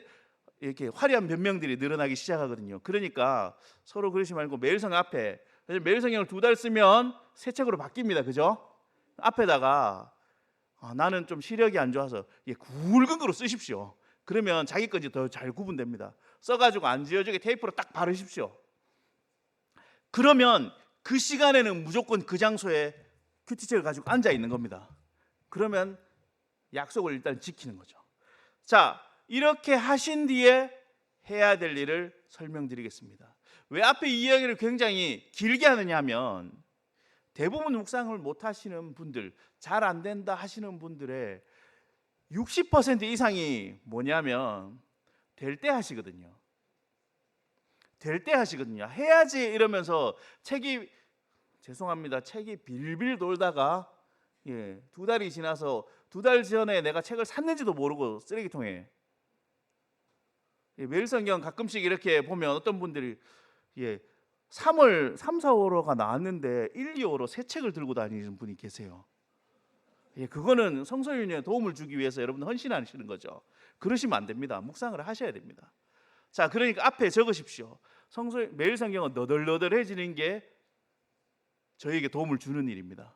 이렇게 화려한 변명들이 늘어나기 시작하거든요. 그러니까 서로 그러지 말고 매일 성경 앞에, 매일 성경을 2달 쓰면 새 책으로 바뀝니다. 그죠? 앞에다가 나는 좀 시력이 안 좋아서 굵은 거로 쓰십시오. 그러면 자기 건지 더 잘 구분됩니다. 써가지고 안 지워지게 테이프로 딱 바르십시오. 그러면 그 시간에는 무조건 그 장소에 큐티책을 가지고 앉아 있는 겁니다. 그러면 약속을 일단 지키는 거죠. 자, 이렇게 하신 뒤에 해야 될 일을 설명드리겠습니다. 왜 앞에 이 이야기를 굉장히 길게 하느냐 하면, 대부분 묵상을 못 하시는 분들, 잘 안 된다 하시는 분들의 60% 이상이 뭐냐면 될 때 하시거든요. 될 때 하시거든요. 해야지 이러면서 책이 빌빌 돌다가 2달이 지나서 2달 전에 내가 책을 샀는지도 모르고 쓰레기통에. 매일 성경 가끔씩 이렇게 보면 어떤 분들이 3, 4월호가 나왔는데 1, 2호로 새 책을 들고 다니는 분이 계세요. 그거는 성소윤회에 도움을 주기 위해서 여러분 헌신하시는 거죠. 그러시면 안 됩니다. 묵상을 하셔야 됩니다. 자, 그러니까 앞에 적으십시오. 매일 성경은 너덜너덜해지는 게 저희에게 도움을 주는 일입니다.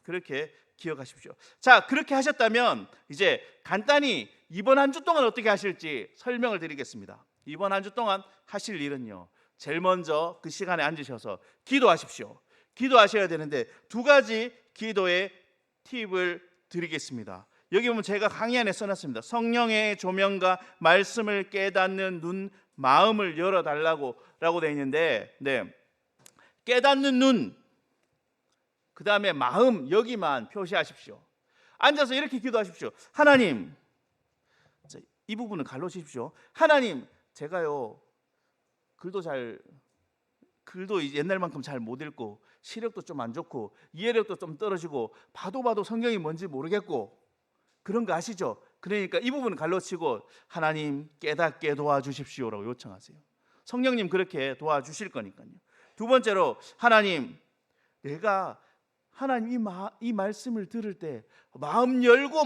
그렇게 기억하십시오. 자, 그렇게 하셨다면 이제 간단히 이번 한 주 동안 어떻게 하실지 설명을 드리겠습니다. 이번 한 주 동안 하실 일은요, 제일 먼저 그 시간에 앉으셔서 기도하십시오. 기도하셔야 되는데 2가지 기도의 팁을 드리겠습니다. 여기 보면 제가 강의 안에 써놨습니다. 성령의 조명과 말씀을 깨닫는 눈, 마음을 열어달라고 되어 있는데, 깨닫는 눈, 그 다음에 마음, 여기만 표시하십시오. 앉아서 이렇게 기도하십시오. 하나님, 이 부분을 갈라주십시오. 하나님, 제가요 글도 옛날만큼 잘 못 읽고 시력도 좀 안 좋고 이해력도 좀 떨어지고 봐도 성경이 뭔지 모르겠고 그런 거 아시죠? 그러니까 이 부분을 갈라치고 하나님 깨닫게 도와주십시오라고 요청하세요. 성령님 그렇게 도와주실 거니까요. 2번째로, 하나님, 내가 하나님 이 말씀을 들을 때 마음 열고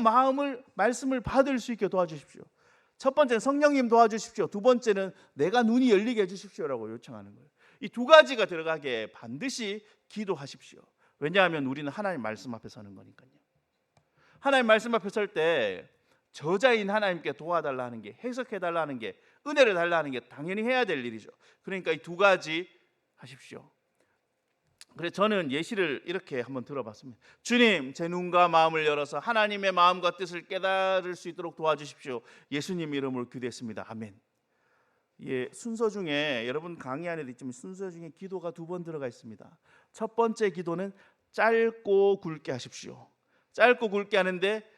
말씀을 받을 수 있게 도와주십시오. 첫 번째는 성령님 도와주십시오. 2번째는 내가 눈이 열리게 해주십시오라고 요청하는 거예요. 이 2가지가 들어가게 반드시 기도하십시오. 왜냐하면 우리는 하나님 말씀 앞에 서는 거니까요. 하나님 말씀 앞에 설 때 저자인 하나님께 도와달라는 게, 해석해달라는 게, 은혜를 달라는 게 당연히 해야 될 일이죠. 그러니까 이 2가지 하십시오. 그래서 저는 예시를 이렇게 한번 들어봤습니다. 주님, 제 눈과 마음을 열어서 하나님의 마음과 뜻을 깨달을 수 있도록 도와주십시오. 예수님 이름으로 기도했습니다. 아멘. 순서 중에 여러분 강의 안에도 있지만 순서 중에 기도가 2번 들어가 있습니다. 첫 번째 기도는 짧고 굵게 하십시오. 짧고 굵게 하는데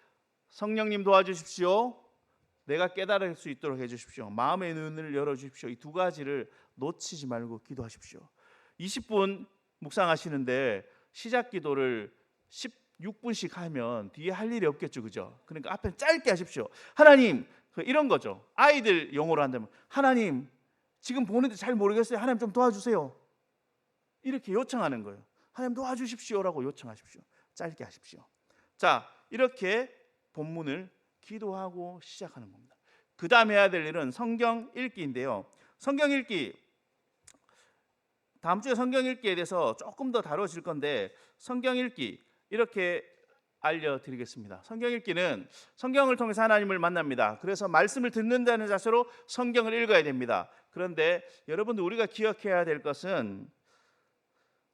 성령님 도와주십시오. 내가 깨달을 수 있도록 해주십시오. 마음의 눈을 열어주십시오. 이 2가지를 놓치지 말고 기도하십시오. 20분 묵상하시는데 시작 기도를 16분씩 하면 뒤에 할 일이 없겠죠, 그죠? 그러니까 앞에 짧게 하십시오. 하나님, 이런 거죠. 아이들 용어로 한다면, 하나님, 지금 보는데 잘 모르겠어요. 하나님 좀 도와주세요. 이렇게 요청하는 거예요. 하나님 도와주십시오라고 요청하십시오. 짧게 하십시오. 자, 이렇게 본문을 기도하고 시작하는 겁니다. 그 다음 해야 될 일은 성경 읽기인데요. 성경 읽기, 다음 주에 성경 읽기에 대해서 조금 더 다뤄질 건데, 성경 읽기 이렇게 알려드리겠습니다. 성경 읽기는 성경을 통해서 하나님을 만납니다. 그래서 말씀을 듣는다는 자세로 성경을 읽어야 됩니다. 그런데 여러분들, 우리가 기억해야 될 것은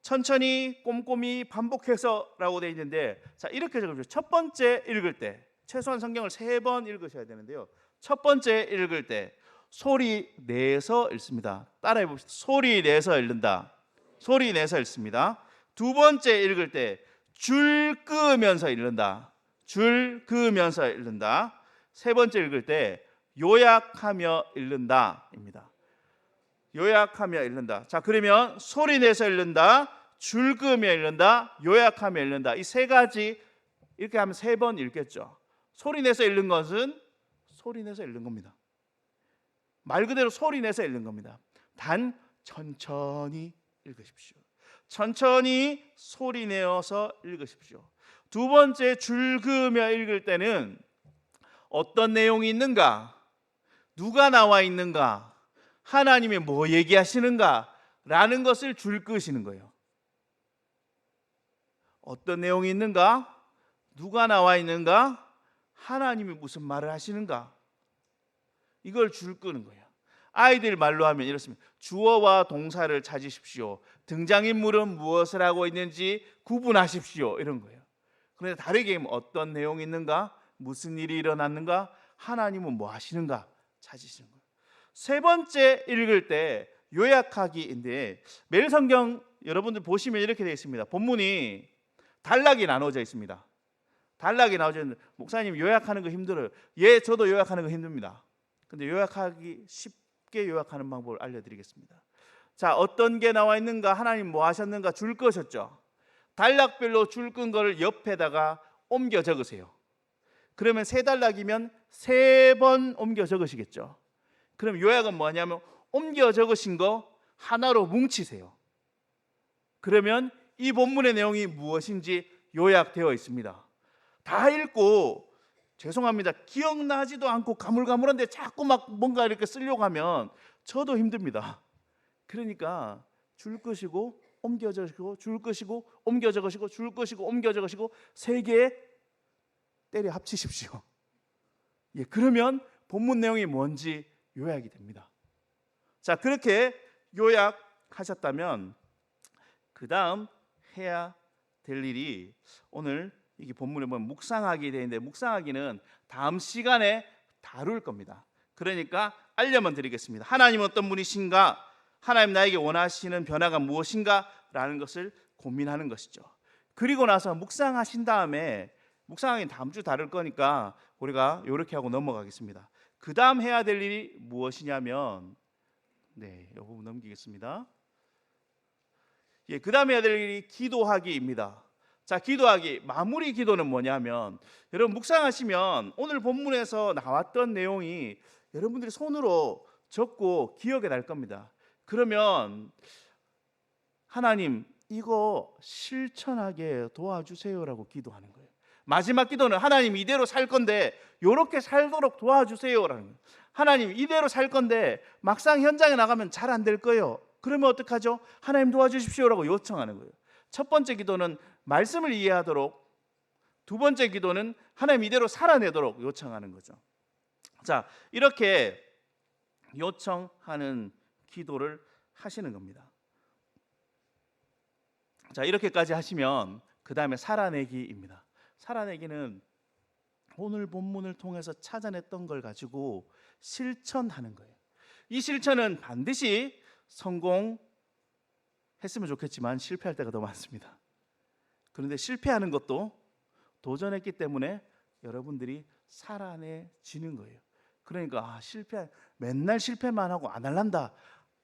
천천히 꼼꼼히 반복해서라고 되어 있는데, 자, 이렇게 적으십시오. 첫 번째 읽을 때 최소한 성경을 3번 읽으셔야 되는데요. 첫 번째 읽을 때 소리 내서 읽습니다. 따라해 봅시다. 소리 내서 읽는다. 소리 내서 읽습니다. 두 번째 읽을 때 줄 끄면서 읽는다. 줄 그으면서 읽는다. 세 번째 읽을 때 요약하며 읽는다입니다. 요약하며 읽는다. 자, 그러면 소리 내서 읽는다, 줄 그으며 읽는다, 요약하며 읽는다. 이 세 가지 이렇게 하면 세 번 읽겠죠. 소리 내서 읽는 것은 소리 내서 읽는 겁니다. 말 그대로 소리 내서 읽는 겁니다. 단 천천히 읽으십시오. 천천히 소리 내어서 읽으십시오. 두 번째, 줄 그으며 읽을 때는 어떤 내용이 있는가, 누가 나와 있는가, 하나님이 뭐 얘기하시는가 라는 것을 줄 끄시는 거예요. 어떤 내용이 있는가, 누가 나와 있는가, 하나님이 무슨 말을 하시는가, 이걸 줄 끄는 거예요. 아이들 말로 하면 이렇습니다. 주어와 동사를 찾으십시오. 등장인물은 무엇을 하고 있는지 구분하십시오. 이런 거예요. 그런데 다르게 어떤 내용이 있는가, 무슨 일이 일어났는가, 하나님은 뭐 하시는가 찾으시는 거예요. 세 번째 읽을 때 요약하기인데, 매일 성경 여러분들 보시면 이렇게 되어 있습니다. 본문이 단락이 나눠져 있습니다. 단락이 나눠져 있는데, 목사님 요약하는 거 힘들어요. 예, 저도 요약하는 거 힘듭니다. 근데 요약하기 쉽게 요약하는 방법을 알려드리겠습니다. 자, 어떤 게 나와 있는가, 하나님 뭐 하셨는가 줄 거셨죠. 단락별로 줄 끈 거를 옆에다가 옮겨 적으세요. 그러면 세 단락이면 세 번 옮겨 적으시겠죠. 그럼 요약은 뭐냐면 옮겨 적으신 거 하나로 뭉치세요. 그러면 이 본문의 내용이 무엇인지 요약되어 있습니다. 다 읽고 죄송합니다, 기억나지도 않고 가물가물한데 자꾸 막 뭔가 이렇게 쓰려고 하면 저도 힘듭니다. 그러니까 줄 끄시고 옮겨 적으시고, 줄 끄시고 옮겨 적으시고, 줄 끄시고 옮겨 적으시고, 세 개 때려 합치십시오. 예, 그러면 본문 내용이 뭔지 요약이 됩니다. 자, 그렇게 요약하셨다면 그 다음 해야 될 일이, 오늘 이게 본문에 보면 묵상하기 되어 있는데, 묵상하기는 다음 시간에 다룰 겁니다. 그러니까 알려만 드리겠습니다. 하나님은 어떤 분이신가, 하나님 나에게 원하시는 변화가 무엇인가 라는 것을 고민하는 것이죠. 그리고 나서 묵상하신 다음에, 묵상하기는 다음 주 다룰 거니까 우리가 이렇게 하고 넘어가겠습니다. 그 다음 해야 될 일이 무엇이냐면, 네, 이 부분 넘기겠습니다. 예, 그 다음 해야 될 일이 기도하기입니다. 자, 기도하기, 마무리 기도는 뭐냐면, 여러분 묵상하시면 오늘 본문에서 나왔던 내용이 여러분들이 손으로 적고 기억에 날 겁니다. 그러면 하나님 이거 실천하게 도와주세요라고 기도하는 거예요. 마지막 기도는 하나님 이대로 살 건데 이렇게 살도록 도와주세요라는 거예요. 하나님 이대로 살 건데 막상 현장에 나가면 잘 안 될 거예요. 그러면 어떡하죠? 하나님 도와주십시오라고 요청하는 거예요. 첫 번째 기도는 말씀을 이해하도록, 두 번째 기도는 하나님 이대로 살아내도록 요청하는 거죠. 자, 이렇게 요청하는 기도를 하시는 겁니다. 자, 이렇게까지 하시면 그 다음에 살아내기입니다. 살아내기는 오늘 본문을 통해서 찾아냈던 걸 가지고 실천하는 거예요. 이 실천은 반드시 성공했으면 좋겠지만 실패할 때가 더 많습니다. 그런데 실패하는 것도 도전했기 때문에 여러분들이 살아내지는 거예요. 그러니까 맨날 실패만 하고 안 할란다.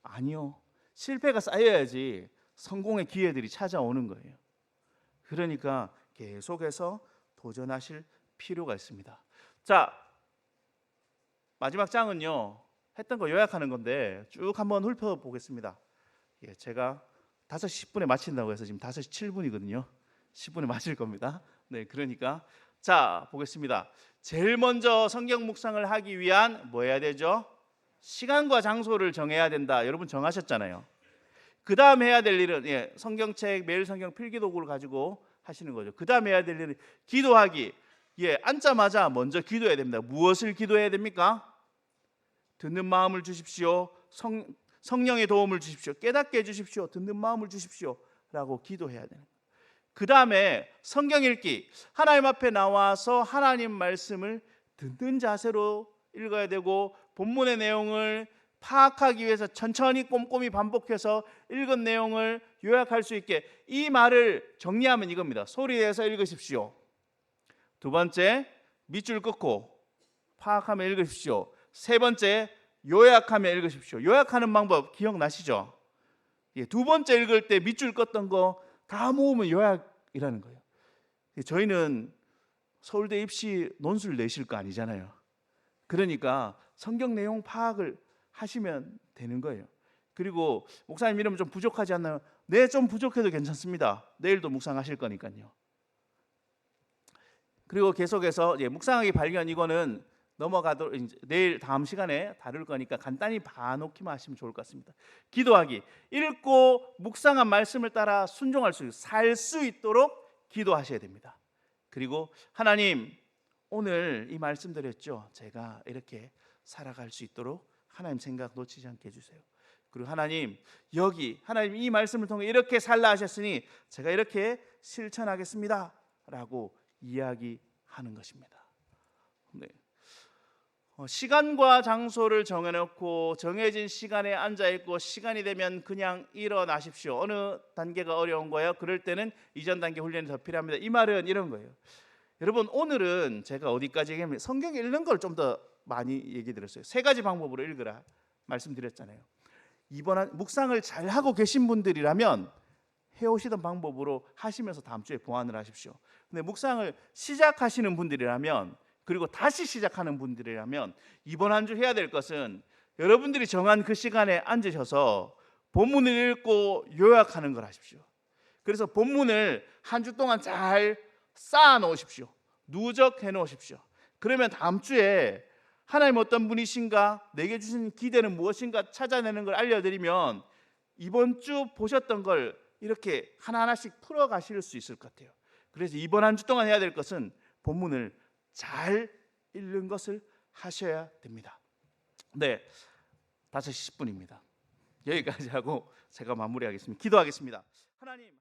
아니요. 실패가 쌓여야지 성공의 기회들이 찾아오는 거예요. 그러니까 계속해서 도전하실 필요가 있습니다. 자, 마지막 장은요, 했던 거 요약하는 건데 쭉 한번 훑어보겠습니다. 예, 제가 5시 10분에 마친다고 해서 지금 5시 7분이거든요. 10분에 마칠 겁니다. 네, 그러니까 자, 보겠습니다. 제일 먼저 성경 묵상을 하기 위한 뭐 해야 되죠? 시간과 장소를 정해야 된다. 여러분 정하셨잖아요. 그 다음 해야 될 일은 성경책, 매일 성경 필기도구를 가지고 하시는 거죠. 그 다음 해야 될 일은 기도하기. 앉자마자 먼저 기도해야 됩니다. 무엇을 기도해야 됩니까? 듣는 마음을 주십시오. 성령의 도움을 주십시오. 깨닫게 해주십시오. 듣는 마음을 주십시오 라고 기도해야 되는 거예요. 그 다음에 성경 읽기. 하나님 앞에 나와서 하나님 말씀을 듣는 자세로 읽어야 되고 본문의 내용을 파악하기 위해서 천천히 꼼꼼히 반복해서 읽은 내용을 요약할 수 있게, 이 말을 정리하면 이겁니다. 소리내서 읽으십시오. 두 번째, 밑줄 긋고 파악하며 읽으십시오. 세 번째, 요약하며 읽으십시오. 요약하는 방법 기억나시죠? 두 번째 읽을 때 밑줄 껐던 거 다 모으면 요약이라는 거예요. 저희는 서울대 입시 논술 내실 거 아니잖아요. 그러니까 성경 내용 파악을 하시면 되는 거예요. 그리고 목사님 이러면 좀 부족하지 않나요? 네, 좀 부족해도 괜찮습니다. 내일도 묵상하실 거니까요. 그리고 계속해서 묵상하기 발견, 이거는 넘어가도록 내일 다음 시간에 다룰 거니까 간단히 봐놓기만 하시면 좋을 것 같습니다. 기도하기, 읽고 묵상한 말씀을 따라 순종할 수 있고 살 수 있도록 기도하셔야 됩니다. 그리고 하나님, 오늘 이 말씀 드렸죠. 제가 이렇게 살아갈 수 있도록 하나님 생각 놓치지 않게 해주세요. 그리고 하나님, 여기 하나님 이 말씀을 통해 이렇게 살라 하셨으니 제가 이렇게 실천하겠습니다 라고 이야기하는 것입니다. 네. 시간과 장소를 정해놓고 정해진 시간에 앉아있고 시간이 되면 그냥 일어나십시오. 어느 단계가 어려운 거예요? 그럴 때는 이전 단계 훈련이 더 필요합니다. 이 말은 이런 거예요. 여러분, 오늘은 제가 어디까지 얘기하면 성경 읽는 걸 좀 더 많이 얘기 드렸어요. 세 가지 방법으로 읽으라 말씀드렸잖아요. 이번 묵상을 잘 하고 계신 분들이라면 해오시던 방법으로 하시면서 다음 주에 보완을 하십시오. 근데 묵상을 시작하시는 분들이라면, 그리고 다시 시작하는 분들이라면 이번 한 주 해야 될 것은 여러분들이 정한 그 시간에 앉으셔서 본문을 읽고 요약하는 걸 하십시오. 그래서 본문을 한 주 동안 잘 쌓아 놓으십시오. 누적해 놓으십시오. 그러면 다음 주에 하나님 어떤 분이신가, 내게 주신 기대는 무엇인가 찾아내는 걸 알려드리면 이번 주 보셨던 걸 이렇게 하나하나씩 풀어 가실 수 있을 것 같아요. 그래서 이번 한 주 동안 해야 될 것은 본문을 잘 읽는 것을 하셔야 됩니다. 네, 5시 10분입니다. 여기까지 하고 제가 마무리하겠습니다. 기도하겠습니다. 하나님,